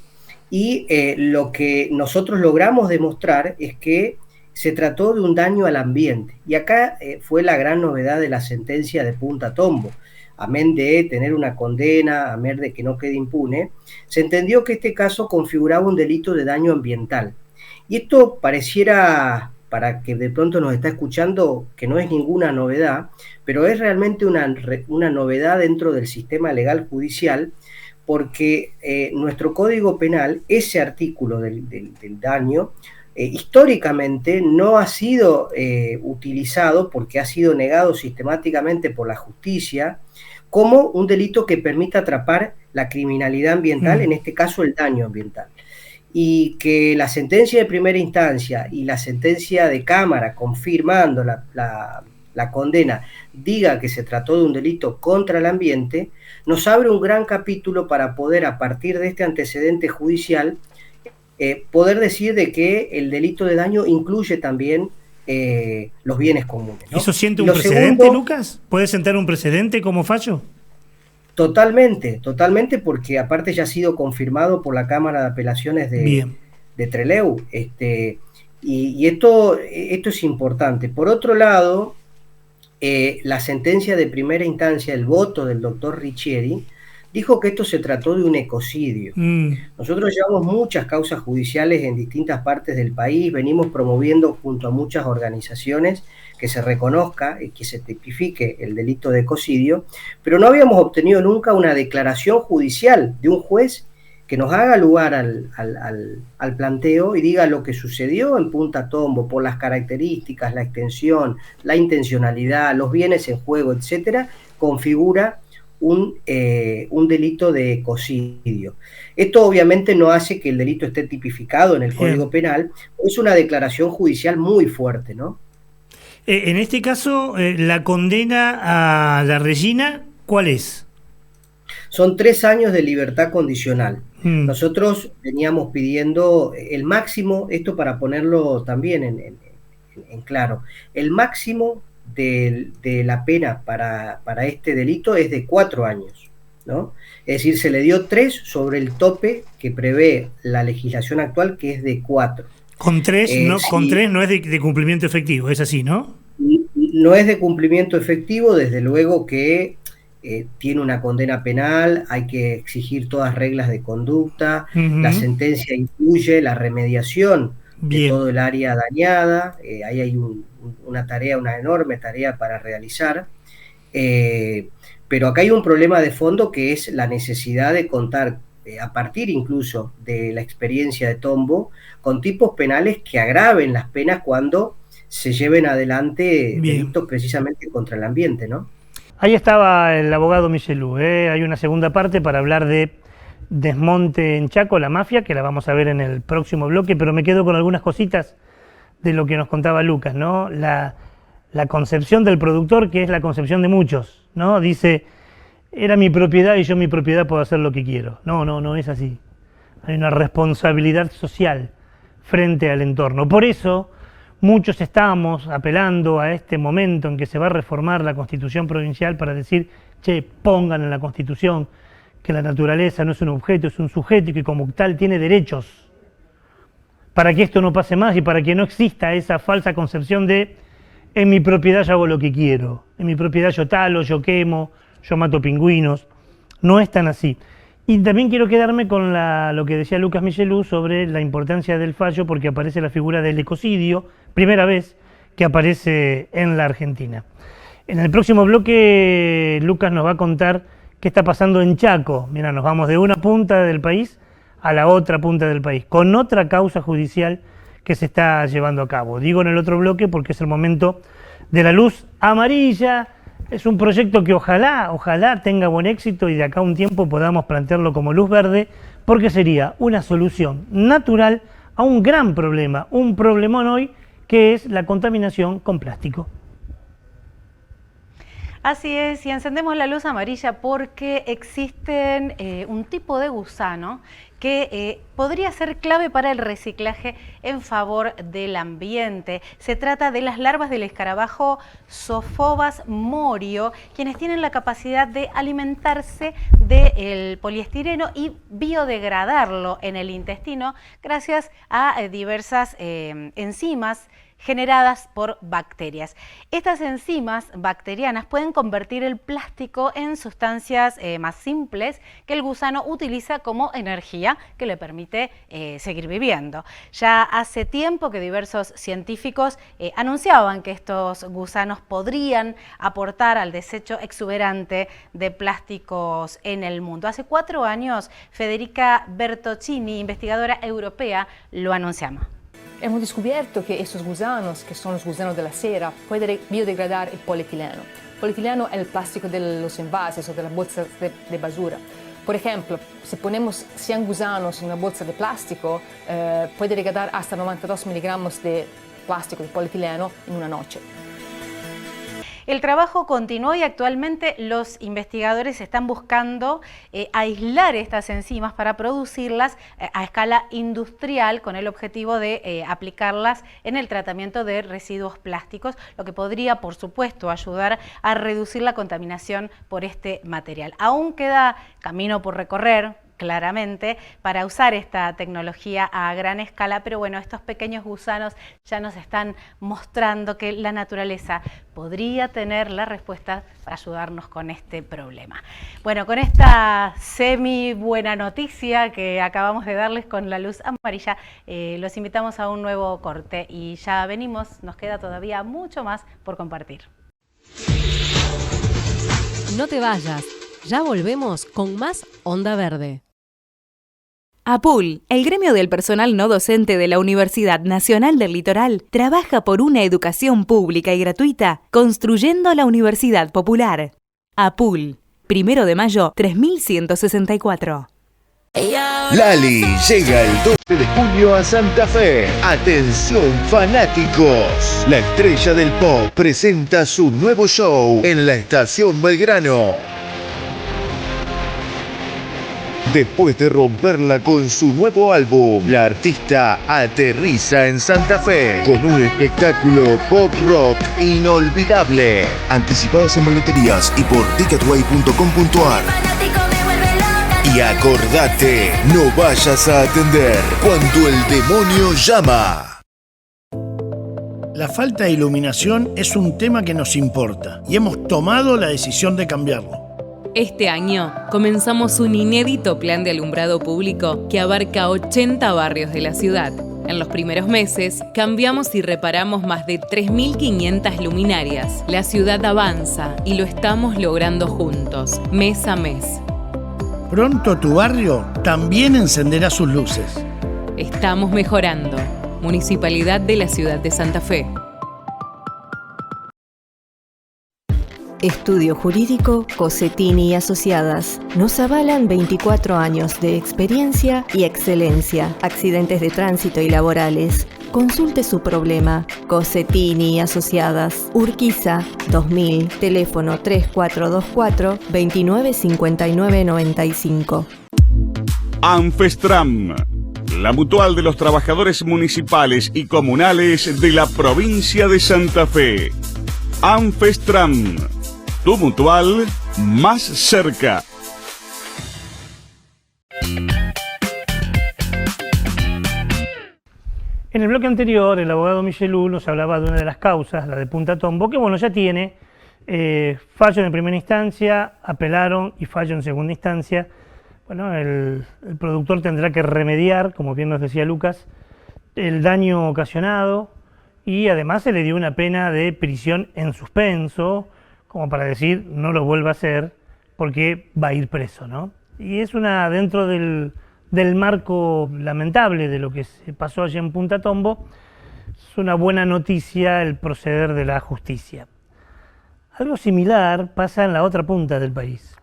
y lo que nosotros logramos demostrar es que se trató de un daño al ambiente. Y acá fue la gran novedad de la sentencia de Punta Tombo. Amén de tener una condena, amén de que no quede impune, se entendió que este caso configuraba un delito de daño ambiental. Y esto pareciera, para que de pronto nos está escuchando, que no es ninguna novedad, pero es realmente una novedad dentro del sistema legal judicial, porque nuestro Código Penal, ese artículo del daño, históricamente no ha sido utilizado, porque ha sido negado sistemáticamente por la justicia, como un delito que permita atrapar la criminalidad ambiental, en este caso el daño ambiental. Y que la sentencia de primera instancia y la sentencia de Cámara confirmando la condena diga que se trató de un delito contra el ambiente, nos abre un gran capítulo para poder, a partir de este antecedente judicial, poder decir de que el delito de daño incluye también los bienes comunes, ¿no? ¿Eso siente un precedente, Lucas? ¿Puede sentar un precedente como fallo? Totalmente, porque aparte ya ha sido confirmado por la Cámara de Apelaciones de Trelew, y esto es importante. Por otro lado, la sentencia de primera instancia, el voto del doctor Riccieri, dijo que esto se trató de un ecocidio. Nosotros llevamos muchas causas judiciales en distintas partes del país, venimos promoviendo junto a muchas organizaciones que se reconozca y que se tipifique el delito de ecocidio, pero no habíamos obtenido nunca una declaración judicial de un juez que nos haga lugar al planteo y diga lo que sucedió en Punta Tombo por las características, la extensión, la intencionalidad, los bienes en juego, etcétera, configura un delito de ecocidio. Esto obviamente no hace que el delito esté tipificado en el Código Penal, es una declaración judicial muy fuerte, ¿no? En este caso, la condena a Larreyna, ¿cuál es? Son 3 años de libertad condicional. Nosotros veníamos pidiendo el máximo, esto para ponerlo también en claro, el máximo de la pena para este delito es de 4 años, ¿no? Es decir, se le dio 3 sobre el tope que prevé la legislación actual, que es de 4. Con 3 no es de cumplimiento efectivo, es así, ¿no? No es de cumplimiento efectivo, desde luego que tiene una condena penal, hay que exigir todas reglas de conducta, la sentencia incluye la remediación de todo el área dañada, ahí hay una enorme tarea para realizar, pero acá hay un problema de fondo que es la necesidad de contar, a partir incluso de la experiencia de Tombo, con tipos penales que agraven las penas cuando se lleven adelante delitos precisamente contra el ambiente, ¿no? Ahí estaba el abogado Michelou, hay una segunda parte para hablar de Desmonte en Chaco, la mafia, que la vamos a ver en el próximo bloque, pero me quedo con algunas cositas de lo que nos contaba Lucas, ¿no? La concepción del productor, que es la concepción de muchos, ¿no? Dice, era mi propiedad y yo en mi propiedad puedo hacer lo que quiero. No es así. Hay una responsabilidad social frente al entorno. Por eso muchos estamos apelando a este momento en que se va a reformar la Constitución provincial para decir, che, pongan en la Constitución que la naturaleza no es un objeto, es un sujeto y que como tal tiene derechos, para que esto no pase más y para que no exista esa falsa concepción de en mi propiedad yo hago lo que quiero, en mi propiedad yo talo, yo quemo, yo mato pingüinos. No es tan así. Y también quiero quedarme con lo que decía Lucas Michelou sobre la importancia del fallo, porque aparece la figura del ecocidio, primera vez que aparece en la Argentina. En el próximo bloque Lucas nos va a contar qué está pasando en Chaco. Mira, nos vamos de una punta del país a la otra punta del país, con otra causa judicial que se está llevando a cabo. Digo en el otro bloque porque es el momento de la luz amarilla. Es un proyecto que ojalá tenga buen éxito y de acá a un tiempo podamos plantearlo como luz verde, porque sería una solución natural a un gran problema, un problemón hoy, que es la contaminación con plástico. Así es, y encendemos la luz amarilla porque existen un tipo de gusano que podría ser clave para el reciclaje en favor del ambiente. Se trata de las larvas del escarabajo Zophobas morio, quienes tienen la capacidad de alimentarse del poliestireno y biodegradarlo en el intestino gracias a diversas enzimas generadas por bacterias. Estas enzimas bacterianas pueden convertir el plástico en sustancias más simples que el gusano utiliza como energía que le permite seguir viviendo. Ya hace tiempo que diversos científicos anunciaban que estos gusanos podrían aportar al desecho exuberante de plásticos en el mundo. Hace 4 años, Federica Bertoncini, investigadora europea, lo anunciaba. Hemos descubierto que estos gusanos, que son los gusanos de la cera, pueden biodegradar el polietileno. El polietileno es el plástico de los envases o de las bolsas de basura. Por ejemplo, si ponemos 100 gusanos en una bolsa de plástico, puede degradar hasta 92 miligramos de plástico de polietileno en una noche. El trabajo continuó y actualmente los investigadores están buscando aislar estas enzimas para producirlas a escala industrial con el objetivo de aplicarlas en el tratamiento de residuos plásticos, lo que podría, por supuesto, ayudar a reducir la contaminación por este material. Aún queda camino por recorrer, claramente, para usar esta tecnología a gran escala, pero bueno, estos pequeños gusanos ya nos están mostrando que la naturaleza podría tener la respuesta para ayudarnos con este problema. Bueno, con esta semi buena noticia que acabamos de darles con la luz amarilla, los invitamos a un nuevo corte y ya venimos, nos queda todavía mucho más por compartir. No te vayas, ya volvemos con más Onda Verde. APUL, el gremio del personal no docente de la Universidad Nacional del Litoral, trabaja por una educación pública y gratuita, construyendo la Universidad Popular. APUL, 1 de mayo, 3164. Lali llega el 12 de junio a Santa Fe. Atención fanáticos, la estrella del pop presenta su nuevo show en la Estación Belgrano. Después de romperla con su nuevo álbum, la artista aterriza en Santa Fe con un espectáculo pop rock inolvidable. Anticipados en boleterías y por ticketway.com.ar. Y acordate, no vayas a atender cuando el demonio llama. La falta de iluminación es un tema que nos importa y hemos tomado la decisión de cambiarlo. Este año comenzamos un inédito plan de alumbrado público que abarca 80 barrios de la ciudad. En los primeros meses cambiamos y reparamos más de 3.500 luminarias. La ciudad avanza y lo estamos logrando juntos, mes a mes. Pronto tu barrio también encenderá sus luces. Estamos mejorando. Municipalidad de la Ciudad de Santa Fe. Estudio Jurídico Cossetini y Asociadas. Nos avalan 24 años de experiencia y excelencia. Accidentes de tránsito y laborales. Consulte su problema. Cossetini y Asociadas. Urquiza 2000. Teléfono 3424 295995. Anfestram. la mutual de los trabajadores municipales y comunales de la provincia de Santa Fe. Anfestram, tu mutual más cerca. En el bloque anterior, el abogado Michelou nos hablaba de una de las causas, la de Punta Tombo, que bueno, ya tiene fallo en primera instancia, apelaron y fallo en segunda instancia. Bueno, el productor tendrá que remediar, como bien nos decía Lucas, el daño ocasionado, y además se le dio una pena de prisión en suspenso, como para decir, no lo vuelva a hacer, porque va a ir preso, ¿no? Y es una, dentro del marco lamentable de lo que se pasó allí en Punta Tombo, es una buena noticia el proceder de la justicia. Algo similar pasa en la otra punta del país,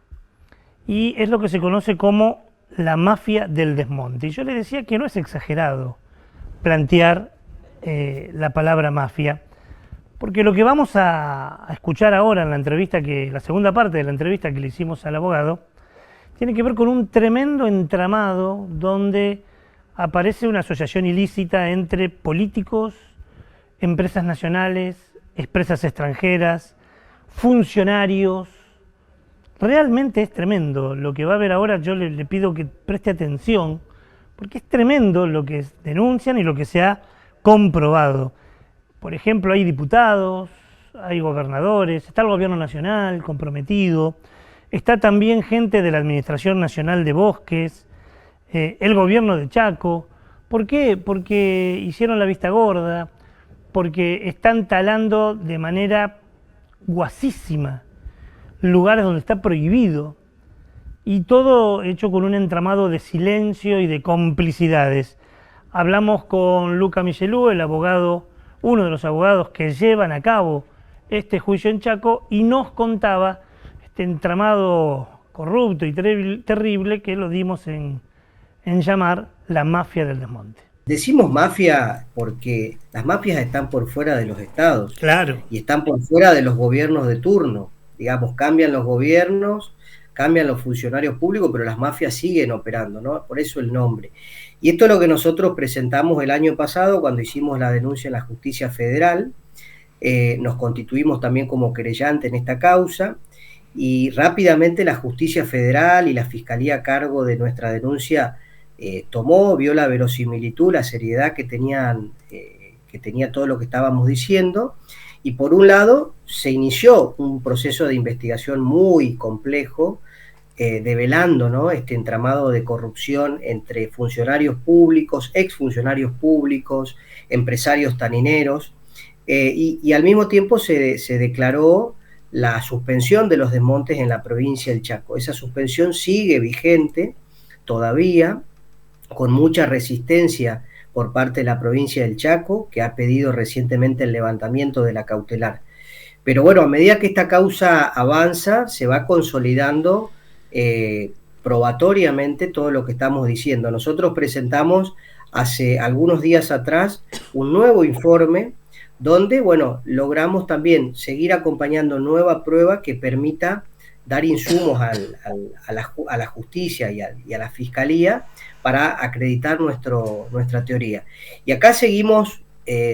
y es lo que se conoce como la mafia del desmonte. Y yo le decía que no es exagerado plantear la palabra mafia, porque lo que vamos a escuchar ahora en la entrevista, la segunda parte de la entrevista que le hicimos al abogado, tiene que ver con un tremendo entramado donde aparece una asociación ilícita entre políticos, empresas nacionales, empresas extranjeras, funcionarios. Realmente es tremendo lo que va a ver ahora. Yo le pido que preste atención, porque es tremendo lo que denuncian y lo que se ha comprobado. Por ejemplo, hay diputados, hay gobernadores, está el gobierno nacional comprometido, está también gente de la Administración Nacional de Bosques, el gobierno de Chaco. ¿Por qué? Porque hicieron la vista gorda, porque están talando de manera guasísima lugares donde está prohibido, y todo hecho con un entramado de silencio y de complicidades. Hablamos con Luca Michelou, el abogado, uno de los abogados que llevan a cabo este juicio en Chaco, y nos contaba este entramado corrupto y terrible que lo dimos en llamar la mafia del desmonte. Decimos mafia porque las mafias están por fuera de los estados. Claro. Y están por fuera de los gobiernos de turno. Digamos, cambian los gobiernos, cambian los funcionarios públicos, pero las mafias siguen operando, ¿no? Por eso el nombre. Y esto es lo que nosotros presentamos el año pasado cuando hicimos la denuncia en la Justicia Federal. Nos constituimos también como querellante en esta causa, y rápidamente la Justicia Federal y la Fiscalía a cargo de nuestra denuncia vio la verosimilitud, la seriedad que tenía todo lo que estábamos diciendo, y por un lado se inició un proceso de investigación muy complejo, develando, ¿no?, este entramado de corrupción entre funcionarios públicos, exfuncionarios públicos, empresarios tanineros, y al mismo tiempo se declaró la suspensión de los desmontes en la provincia del Chaco. Esa suspensión sigue vigente todavía, con mucha resistencia por parte de la provincia del Chaco, que ha pedido recientemente el levantamiento de la cautelar. Pero bueno, a medida que esta causa avanza, se va consolidando probatoriamente todo lo que estamos diciendo. Nosotros presentamos hace algunos días atrás un nuevo informe donde, bueno, logramos también seguir acompañando nueva prueba que permita dar insumos a la justicia y a la fiscalía para acreditar nuestra teoría. Y acá seguimos,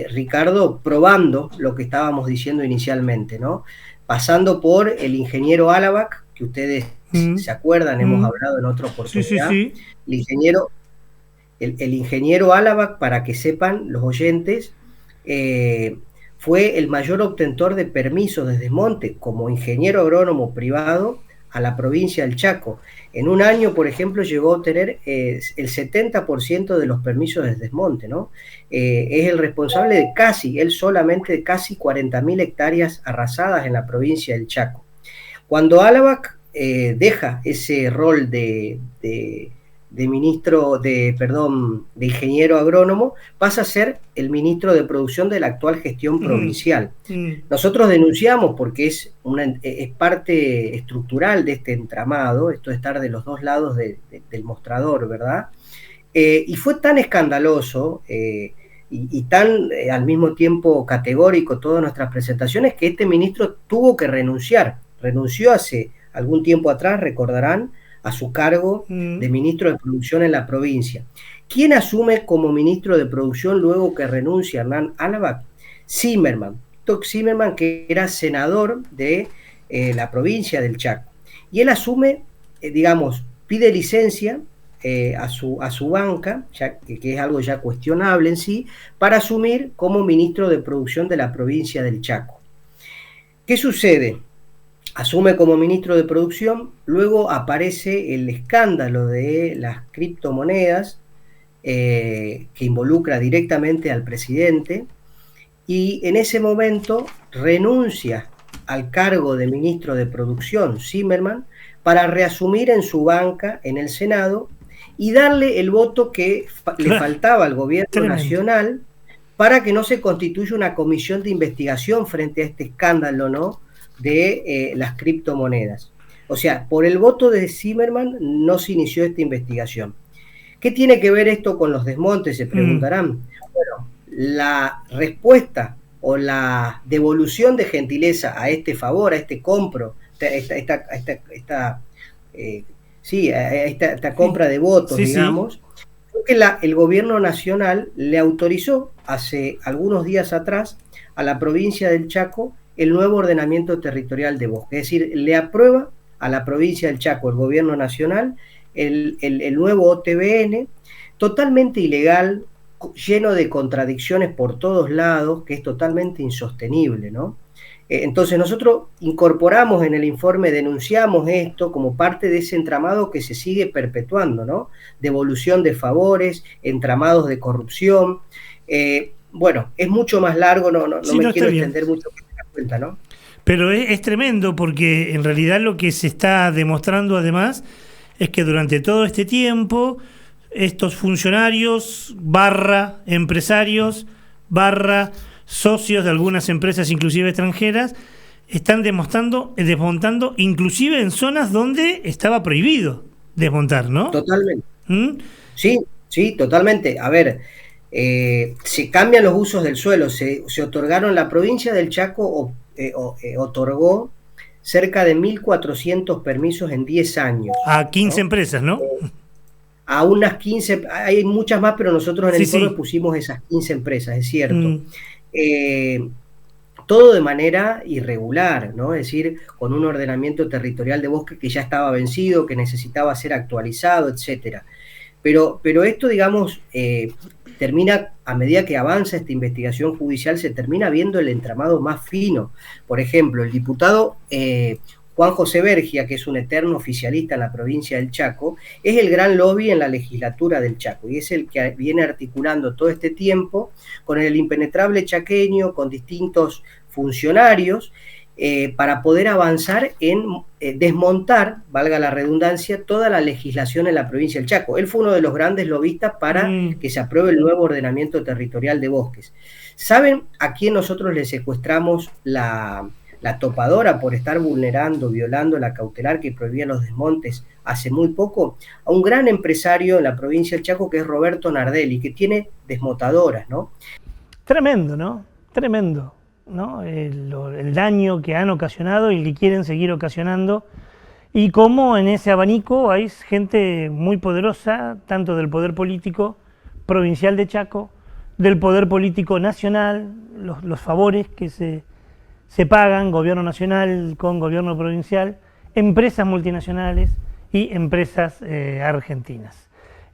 Ricardo, probando lo que estábamos diciendo inicialmente, ¿no? Pasando por el ingeniero Alabac, que ustedes se acuerdan, hemos hablado en otra oportunidad. Sí. El ingeniero Alabac, para que sepan los oyentes, fue el mayor obtentor de permisos de desmonte como ingeniero agrónomo privado a la provincia del Chaco. En un año, por ejemplo, llegó a obtener el 70% de los permisos de desmonte, ¿no? Es el responsable de él solamente de casi 40.000 hectáreas arrasadas en la provincia del Chaco. Cuando Alabac deja ese rol de ingeniero agrónomo, pasa a ser el ministro de producción de la actual gestión provincial. Nosotros denunciamos porque es parte estructural de este entramado, esto de estar de los dos lados del mostrador, ¿verdad? Y fue tan escandaloso y tan al mismo tiempo categórico todas nuestras presentaciones, que este ministro tuvo que renunciar. Renunció hace algún tiempo atrás, recordarán, a su cargo de ministro de producción en la provincia. ¿Quién asume como ministro de Producción luego que renuncia Hernán Alabak? Zimmerman. Doc Zimmerman, que era senador de la provincia del Chaco. Y él asume, digamos, pide licencia a su banca, que es algo ya cuestionable en sí, para asumir como ministro de Producción de la provincia del Chaco. ¿Qué sucede? Asume como ministro de Producción, luego aparece el escándalo de las criptomonedas, que involucra directamente al presidente, y en ese momento renuncia al cargo de ministro de Producción, Zimmerman, para reasumir en su banca en el Senado y darle el voto que le faltaba al gobierno nacional para que no se constituya una comisión de investigación frente a este escándalo, ¿no?, de las criptomonedas. O sea, por el voto de Zimmerman no se inició esta investigación. ¿Qué tiene que ver esto con los desmontes? Se preguntarán. Bueno, la respuesta o la devolución de gentileza a este favor, a este compro, esta compra de votos, digamos, fue que el gobierno nacional le autorizó hace algunos días atrás a la provincia del Chaco el nuevo ordenamiento territorial de bosque. Es decir, le aprueba a la provincia del Chaco, el gobierno nacional, el nuevo OTBN, totalmente ilegal, lleno de contradicciones por todos lados, que es totalmente insostenible, ¿no? Entonces nosotros incorporamos en el informe, denunciamos esto como parte de ese entramado que se sigue perpetuando, ¿no? Devolución de favores, entramados de corrupción. Bueno, es mucho más largo, no me quiero extender mucho, que te das cuenta, ¿no? Pero es tremendo, porque en realidad lo que se está demostrando además es que durante todo este tiempo estos funcionarios / empresarios / socios de algunas empresas, inclusive extranjeras, están desmontando inclusive en zonas donde estaba prohibido desmontar, ¿no? Totalmente. Sí, totalmente. A ver, se cambian los usos del suelo, se otorgaron, la provincia del Chaco otorgó cerca de 1.400 permisos en 10 años. A 15 empresas, ¿no? A unas 15, hay muchas más, pero nosotros en el informe pusimos esas 15 empresas, es cierto. Todo de manera irregular, ¿no? Es decir, con un ordenamiento territorial de bosque que ya estaba vencido, que necesitaba ser actualizado, etcétera. Pero esto, digamos, termina, a medida que avanza esta investigación judicial, se termina viendo el entramado más fino. Por ejemplo, el diputado Juan José Bergia, que es un eterno oficialista en la provincia del Chaco, es el gran lobby en la legislatura del Chaco y es el que viene articulando todo este tiempo con el impenetrable chaqueño, con distintos funcionarios, para poder avanzar en desmontar, valga la redundancia, toda la legislación en la provincia del Chaco. Él fue uno de los grandes lobistas para que se apruebe el nuevo ordenamiento territorial de bosques. ¿Saben a quién nosotros le secuestramos la topadora por estar violando la cautelar que prohibía los desmontes hace muy poco? A un gran empresario en la provincia del Chaco, que es Roberto Nardelli, que tiene desmontadoras, ¿no? Tremendo, ¿no? Tremendo, ¿no? El daño que han ocasionado y que quieren seguir ocasionando, y cómo en ese abanico hay gente muy poderosa, tanto del poder político provincial de Chaco, del poder político nacional, los favores que se pagan, gobierno nacional con gobierno provincial, empresas multinacionales y empresas argentinas.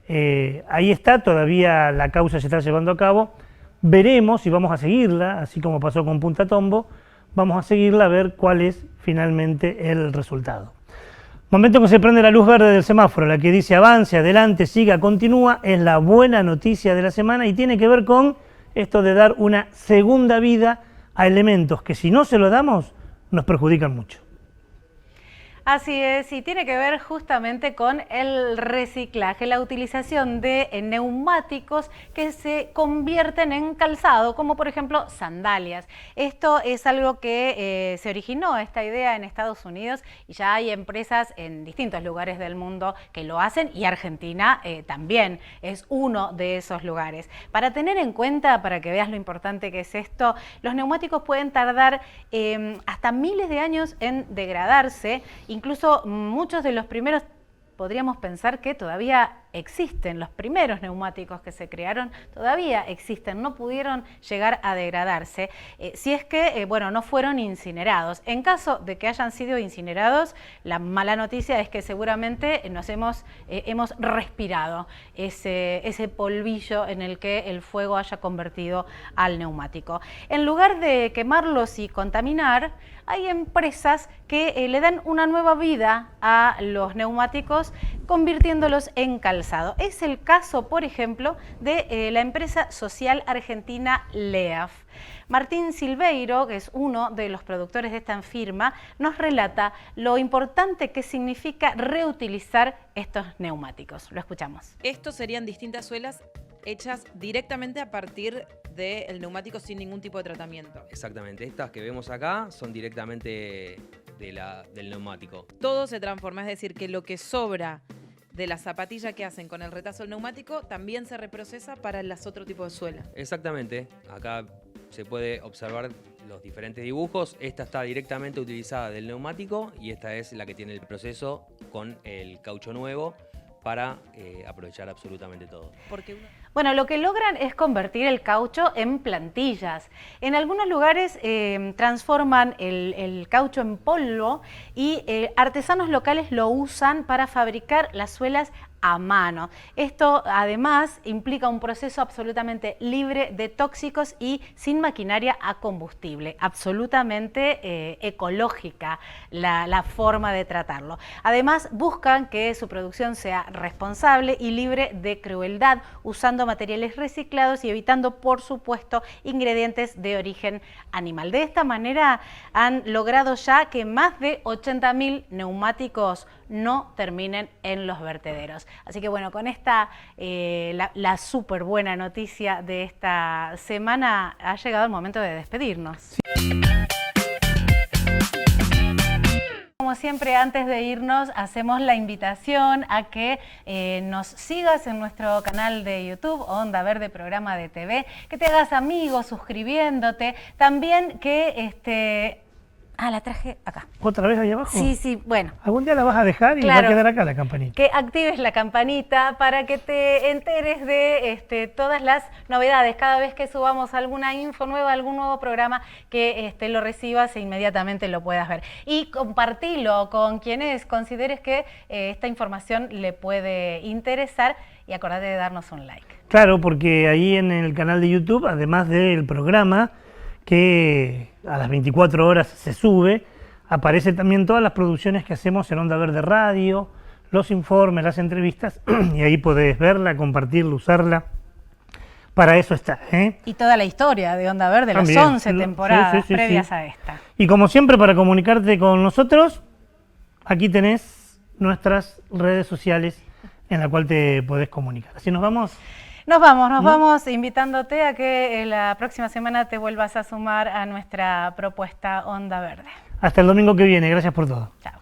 Ahí está, todavía la causa se está llevando a cabo. Veremos y vamos a seguirla, así como pasó con Punta Tombo, vamos a seguirla a ver cuál es finalmente el resultado. Momento en que se prende la luz verde del semáforo, la que dice avance, adelante, siga, continúa, es la buena noticia de la semana y tiene que ver con esto de dar una segunda vida a elementos que, si no se lo damos, nos perjudican mucho. Así es, y tiene que ver justamente con el reciclaje, la utilización de neumáticos que se convierten en calzado, como por ejemplo sandalias. Esto es algo que se originó, esta idea, en Estados Unidos, y ya hay empresas en distintos lugares del mundo que lo hacen, y Argentina también es uno de esos lugares. Para tener en cuenta, para que veas lo importante que es esto, los neumáticos pueden tardar hasta miles de años en degradarse. Incluso muchos de los primeros podríamos pensar que todavía existen, los primeros neumáticos que se crearon todavía existen, no pudieron llegar a degradarse, si es que, bueno, no fueron incinerados. En caso de que hayan sido incinerados, la mala noticia es que seguramente nos hemos respirado ese polvillo en el que el fuego haya convertido al neumático. En lugar de quemarlos y contaminar, hay empresas que le dan una nueva vida a los neumáticos convirtiéndolos en calzado. Es el caso, por ejemplo, de la empresa social argentina LEAF. Martín Silveiro, que es uno de los productores de esta firma, nos relata lo importante que significa reutilizar estos neumáticos. Lo escuchamos. Estos serían distintas suelas hechas directamente a partir del neumático sin ningún tipo de tratamiento. Exactamente, estas que vemos acá son directamente del neumático. Todo se transforma, es decir, que lo que sobra de la zapatilla que hacen con el retazo del neumático también se reprocesa para los otros tipos de suela. Exactamente, acá se puede observar los diferentes dibujos. Esta está directamente utilizada del neumático y esta es la que tiene el proceso con el caucho nuevo para aprovechar absolutamente todo. Bueno, lo que logran es convertir el caucho en plantillas. En algunos lugares transforman el caucho en polvo y artesanos locales lo usan para fabricar las suelas a mano. Esto además implica un proceso absolutamente libre de tóxicos y sin maquinaria a combustible, absolutamente ecológica la forma de tratarlo. Además buscan que su producción sea responsable y libre de crueldad, usando materiales reciclados y evitando, por supuesto, ingredientes de origen animal. De esta manera han logrado ya que más de 80.000 neumáticos no terminen en los vertederos. Así que bueno, con esta, la súper buena noticia de esta semana, ha llegado el momento de despedirnos. Sí. Como siempre, antes de irnos, hacemos la invitación a que nos sigas en nuestro canal de YouTube, Onda Verde Programa de TV, que te hagas amigo suscribiéndote, también que... la traje acá. ¿Otra vez ahí abajo? Sí, bueno. Algún día la vas a dejar y va a quedar acá la campanita. Que actives la campanita para que te enteres de todas las novedades. Cada vez que subamos alguna info nueva, algún nuevo programa, que lo recibas e inmediatamente lo puedas ver. Y compartilo con quienes consideres que esta información le puede interesar y acordate de darnos un like. Claro, porque ahí en el canal de YouTube, además del programa, que a las 24 horas se sube, aparece también todas las producciones que hacemos en Onda Verde Radio, los informes, las entrevistas, y ahí podés verla, compartirla, usarla. Para eso está. Y toda la historia de Onda Verde, también, las 11 temporadas previas a esta. Y como siempre, para comunicarte con nosotros, aquí tenés nuestras redes sociales en la cual te podés comunicar. Así nos vamos. Nos vamos invitándote a que la próxima semana te vuelvas a sumar a nuestra propuesta Onda Verde. Hasta el domingo que viene, gracias por todo. Chao.